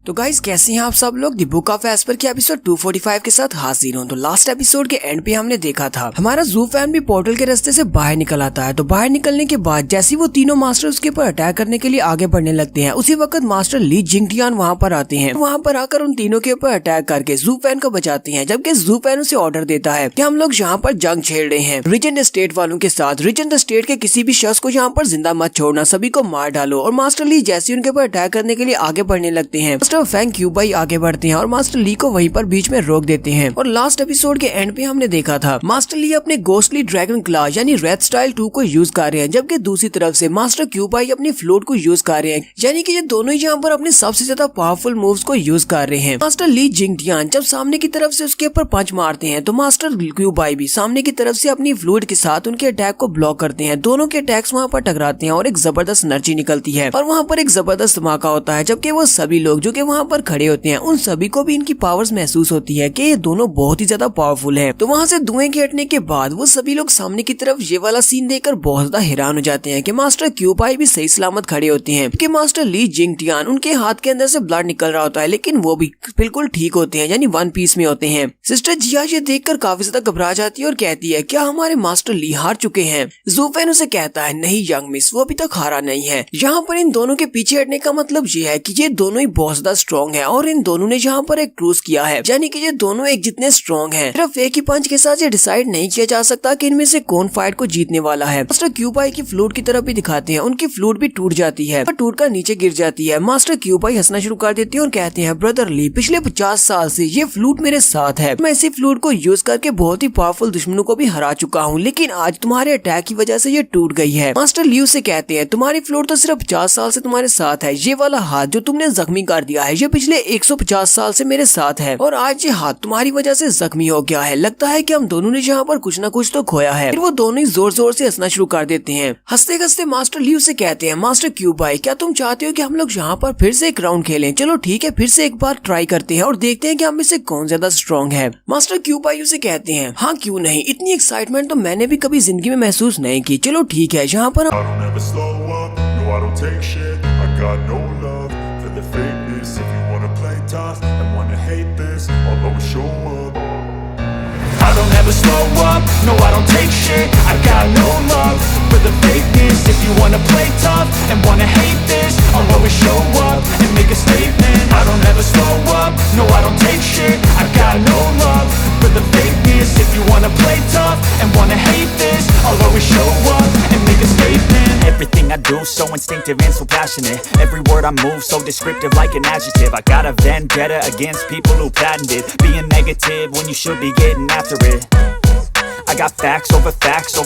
तो गाइस कैसे हैं आप सब लोग। दी बुक ऑफ एस्पर के एपिसोड 245 के साथ हाजिर हूं। तो लास्ट एपिसोड के एंड पे हमने देखा था हमारा जू फैन भी पोर्टल के रास्ते से बाहर निकल आता है। तो बाहर निकलने के बाद जैसे वो तीनों मास्टर उसके ऊपर अटैक करने के लिए आगे बढ़ने लगते हैं, उसी वक्त मास्टर ली जिंगटियान वहाँ पर आते हैं। वहाँ पर आकर उन तीनों के ऊपर अटैक करके जू फैन को बचाते हैं, जबकि जू फैन उसे ऑर्डर देता है कि हम लोग यहाँ पर जंग छेड़ रहे हैं रिजेंट स्टेट वालों के साथ। रिजेंट स्टेट के किसी भी शख्स को यहाँ पर जिंदा मत छोड़ना, सभी को मार डालो। और मास्टर ली जैसे उनके ऊपर अटैक करने के लिए आगे बढ़ने लगते हैं, मास्टर फैंग क्यू भाई आगे बढ़ते हैं और मास्टर ली को वहीं पर बीच में रोक देते हैं। और लास्ट एपिसोड के एंड पे हमने देखा था मास्टर ली अपने गोस्टली ड्रैगन क्ला यानी रेड स्टाइल 2 को यूज कर रहे हैं, जबकि दूसरी तरफ से मास्टर क्यू भाई अपनी फ्लोट को यूज कर रहे हैं, यानी कि ये दोनों ही यहाँ पर अपने सबसे ज्यादा पावरफुल मूव्स को यूज कर रहे हैं। मास्टर ली जिंगटियान जब सामने की तरफ से उसके ऊपर पंच मारते हैं तो मास्टर क्यू भाई भी सामने की तरफ से अपनी फ्लूइड के साथ उनके अटैक को ब्लॉक करते हैं। दोनों के अटैक्स वहाँ पर टकराते हैं और एक जबरदस्त एनर्जी निकलती है और वहाँ पर एक जबरदस्त धमाका होता है, जबकि वो सभी लोग जो कि वहाँ पर खड़े होते हैं उन सभी को भी इनकी पावर्स महसूस होती है कि ये दोनों बहुत ही ज्यादा पावरफुल हैं। तो वहाँ से धुएं के हटने के बाद वो सभी लोग सामने की तरफ ये वाला सीन देखकर बहुत ज्यादा हैरान हो जाते हैं कि मास्टर क्यू भाई भी सही सलामत खड़े होते हैं, कि मास्टर ली जिंगटियान उनके हाथ के अंदर से ब्लड निकल रहा होता है लेकिन वो भी बिल्कुल ठीक होते हैं, यानी वन पीस में होते हैं। सिस्टर जिया ये देखकर काफी ज्यादा घबरा जाती है और कहती है क्या हमारे मास्टर ली हार चुके हैं। जूफेन उसे कहता है नहीं यंग मिस, वो अभी तक हारा नहीं है। यहाँ पर इन दोनों के पीछे हटने का मतलब ये है कि ये दोनों ही बहुत ज्यादा स्ट्रॉन्ग है और इन दोनों ने यहाँ पर एक क्रूज किया है, यानी कि ये दोनों एक जितने स्ट्रॉन्ग हैं। सिर्फ एक ही पंच के साथ ये डिसाइड नहीं किया जा सकता कि इनमें से कौन फाइट को जीतने वाला है। मास्टर क्यू भाई की फ्लूट की तरफ भी दिखाते हैं, उनकी फ्लूट भी टूट जाती है और टूट कर नीचे गिर जाती है। मास्टर क्यू भाई हंसना शुरू कर देते हैं और कहते हैं ब्रदर ली पिछले 50 साल से ये फ्लूट मेरे साथ है, मैं इसी फ्लूट को यूज करके बहुत ही पावरफुल दुश्मनों को भी हरा चुका हूँ, लेकिन आज तुम्हारे अटैक की वजह से ये टूट गई है। मास्टर ली से कहते हैं तुम्हारी फ्लूट तो सिर्फ 50 साल से तुम्हारे साथ है, ये वाला हाथ जो तुमने जख्मी कर दिया है ये पिछले 150 साल से मेरे साथ है और आज ये हाथ तुम्हारी वजह से जख्मी हो गया है। लगता है कि हम दोनों ने यहाँ पर कुछ न कुछ तो खोया है। फिर वो दोनों ही जोर जोर से हंसना शुरू कर देते हैं। हंसते हंसते मास्टर ली से कहते हैं मास्टर क्यू भाई क्या तुम चाहते हो कि हम लोग यहाँ पर फिर से एक राउंड खेलें? चलो ठीक है, फिर से एक बार ट्राई करते हैं और देखते हैं कि हम में से कौन ज्यादा स्ट्रॉन्ग है। मास्टर क्यू भाई उसे कहते हैं हाँ क्यों नहीं, इतनी एक्साइटमेंट तो मैंने भी कभी जिंदगी में महसूस नहीं की। चलो ठीक है, यहाँ पर I don't ever slow up, no I don't take shit. I got no love for the fakeness. If you wanna play tough and wanna hate this, I'll always show up and make a statement. I don't ever slow up, no I don't take shit. I got no love for the fakeness. If you wanna play tough and wanna hate this, I'll always show up and make a statement. Everything I do so instinctive and so passionate. Every word I move so descriptive like an adjective. I got a vendetta against people who patented being negative when you should be getting after it. I got facts over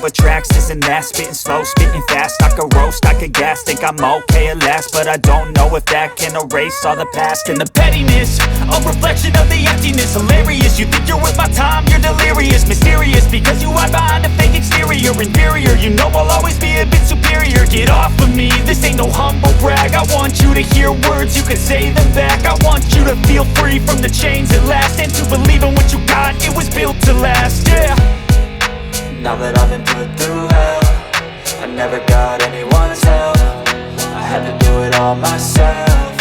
tracks, this and that. Spitting slow, spitting fast. I could roast, I could gas. Think I'm okay at last, but I don't know if that can erase all the past. And the pettiness, a reflection of the emptiness. Hilarious, you think you're worth my time, you're delirious. Mysterious, because you hide behind a fake exterior. Inferior, you know I'll always be a bit superior. Get off of me, this ain't no humble brag. I want you to hear words, you can say them back. I want you to feel free from the chains at last, and to believe in what you got, it was built to last, yeah. Now that I've been put through hell, I never got anyone's help. I had to do it all myself.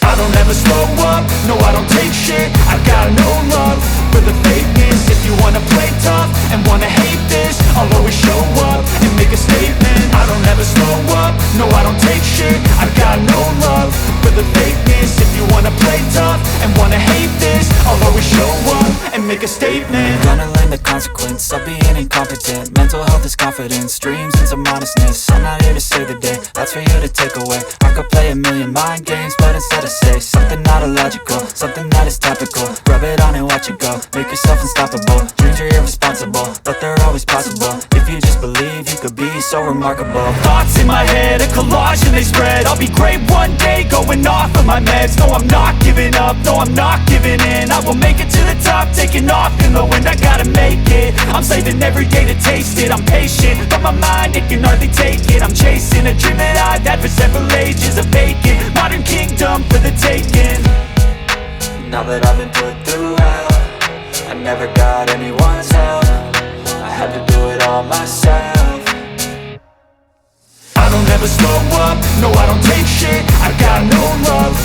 I don't ever slow up, no I don't take shit. I got no love for the fakeness. If you wanna play tough and wanna hate this, I'll always show up and make a statement. I don't ever slow up, no I don't take shit. I got no love for the fakeness. If you wanna play tough and wanna hate this, I'll always show up and make a statement. Gonna learn the consequence of being incompetent. Mental health is confidence, dreams and some honestness. I'm not here to save the day, that's for you to take away. I could play a million mind games, but instead I say something not illogical, something that is topical. Rub it on and watch it go, make yourself unstoppable. Dreams are irresponsible, but they're always possible. If you just believe, you could be so remarkable. Thoughts in my head, a collage and they spread. I'll be great one day, going off of my meds. No I'm not giving up, no I'm not giving in. I will make it to the top, taking off in the wind. I gotta make it, I'm saving every day to taste it. I'm patient, but my mind, it can hardly take it. I'm chasing a dream that I've had for several ages. A vacant, modern kingdom for the taking. Now that I've been put through hell, I never got anyone's help. I had to do it all myself. I don't ever slow up, no I don't take shit. I got no love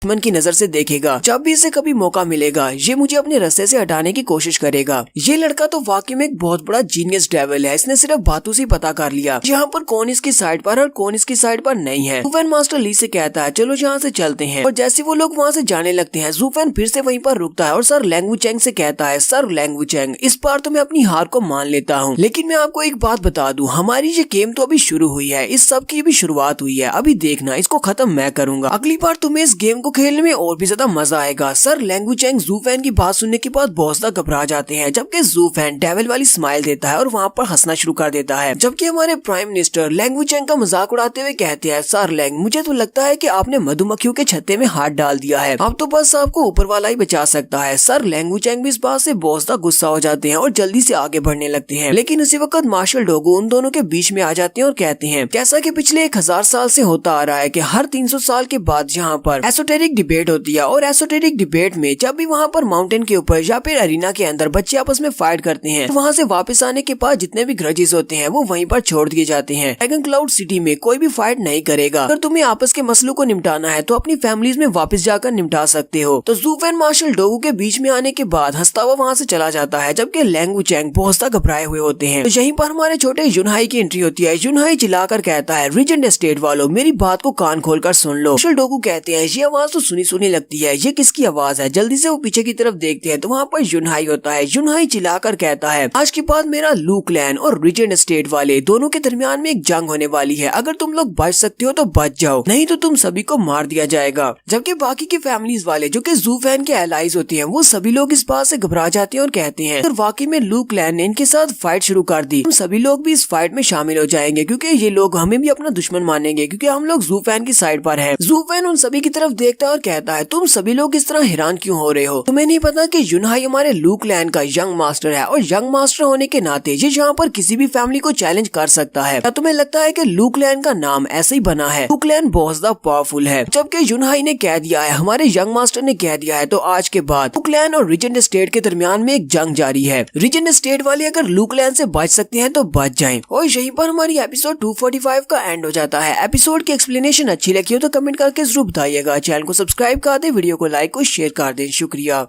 दुश्मन की नजर से देखेगा। जब भी इसे कभी मौका मिलेगा ये मुझे अपने रास्ते से हटाने की कोशिश करेगा। ये लड़का तो वाकई में एक बहुत बड़ा जीनियस डेविल है। इसने सिर्फ बातों से पता कर लिया यहाँ पर कौन इसकी साइड पर और कौन इसकी साइड पर नहीं है। ज़ू फेन मास्टर ली से कहता है चलो यहाँ से चलते हैं, और जैसे वो लोग वहाँ से जाने लगते हैं ज़ू फेन फिर से वहीं पर रुकता है और सर लैंग वुचेंग से कहता है सर लैंग वुचेंग इस बार तो मैं अपनी हार को मान लेता हूँ, लेकिन मैं आपको एक बात बता दूं, हमारी ये गेम तो अभी शुरू हुई है, इस सब की भी शुरुआत हुई है, अभी देखना इसको खत्म मैं करूंगा। अगली बार तुम्हें इस गेम को खेलने में और भी ज्यादा मजा आएगा। सर लैंग वुचेंग ज़ू फेन की बात सुनने के बाद बहुत ज्यादा घबरा जाते हैं, जबकि ज़ू फेन डेविल वाली स्माइल देता है और वहाँ पर हंसना शुरू कर देता है। जबकि हमारे प्राइम मिनिस्टर लैंग वुचेंग का मजाक उड़ाते हुए कहते हैं सर लैंग मुझे तो लगता है कि आपने मधुमक्खियों के छत्ते में हाथ डाल दिया है, अब तो बस आपको ऊपर वाला ही बचा सकता है। सर लैंग वुचेंग भी इस बात से बहुत ज्यादा गुस्सा हो जाते हैं और जल्दी से आगे बढ़ने लगते हैं, लेकिन उसी वक्त मार्शल डोगो उन दोनों के बीच में आ जाते हैं और कहते हैं जैसा कि पिछले 1000 साल से होता आ रहा है कि हर 300 साल के बाद यहाँ पर एसोटेरिक डिबेट होती है, और एसोटेरिक डिबेट में जब भी वहाँ पर माउंटेन के ऊपर या फिर अरीना के अंदर बच्चे आपस में फाइट करते हैं तो वहाँ से वापस आने के बाद जितने भी ग्रजेस होते हैं वो वहीं पर छोड़ दिए जाते हैं। ड्रैगन क्लाउड सिटी में कोई भी फाइट नहीं करेगा, अगर तुम्हें आपस के मसलों को निपटाना है तो अपनी फैमिलीज में वापस जाकर निपटा सकते हो। तो ज़ू फेन मार्शल डोगो के बीच में आने के बाद हंसता हुआ वहाँ से चला जाता है, जबकि लैंग वुचेंग बहुत ज्यादा घबराए हुए होते हैं। तो यहीं पर हमारे छोटे युनहाई की एंट्री होती है। युनहाई चिल्लाकर कहता है रीजेंट एस्टेट वालों मेरी बात को कान खोलकर सुन लो। मार्शल डोगो कहते हैं ये आवाज तो सुनी सुनी लगती है, ये किसकी आवाज है? जल्दी से वो पीछे की तरफ देखते हैं तो वहाँ पर युनहाई होता है। युनहाई चिल्लाकर कहता है आज के बाद मेरा लू क्लैन और रीजेंट एस्टेट वाले दोनों के दरमियान में एक जंग होने वाली है, अगर तुम लोग बच सकते हो तो बच जाओ, नहीं तो तुम सभी को मार दिया जाएगा। जबकि बाकी की फैमिलीज वाले जो कि ज़ू फेन के एलाइज होते हैं वो सभी लोग इस बात से घबरा जाते हैं और कहते हैं अगर वाकई में लू क्लैन ने इनके साथ फाइट शुरू कर दी हम सभी लोग भी इस फाइट में शामिल हो जाएंगे, क्योंकि ये लोग हमें भी अपना दुश्मन मानेंगे क्योंकि हम लोग ज़ू फेन की साइड पर हैं। ज़ू फेन उन सभी की तरफ देखता है और कहता है तुम सभी लोग इस तरह हैरान क्यों हो रहे हो? तुम्हें नहीं पता कि युनहाई हमारे लू क्लैन का यंग मास्टर है, और यंग मास्टर होने के नाते ये यहाँ पर किसी भी फैमिली को चैलेंज कर सकता है। क्या तुम्हें लगता है कि लू क्लैन का नाम ऐसे ही बना है? लू क्लैन बहुत ज्यादा पावरफुल है, जबकि युनहाई ने कह दिया है, हमारे यंग मास्टर ने कह दिया है, तो आज के बाद लू क्लैन और रीजेंट स्टेट के दरमियान में एक जंग जारी है। रीजेंट स्टेट वाले अगर लू क्लैन से बच सकते हैं तो बच जाएं। और यहीं पर हमारी एपिसोड 245 का एंड हो जाता है। एपिसोड की एक्सप्लेनेशन अच्छी लगी हो तो कमेंट करके जरूर बताइएगा। चैनल को सब्सक्राइब कर दे, वीडियो को लाइक और शेयर कर दें। शुक्रिया।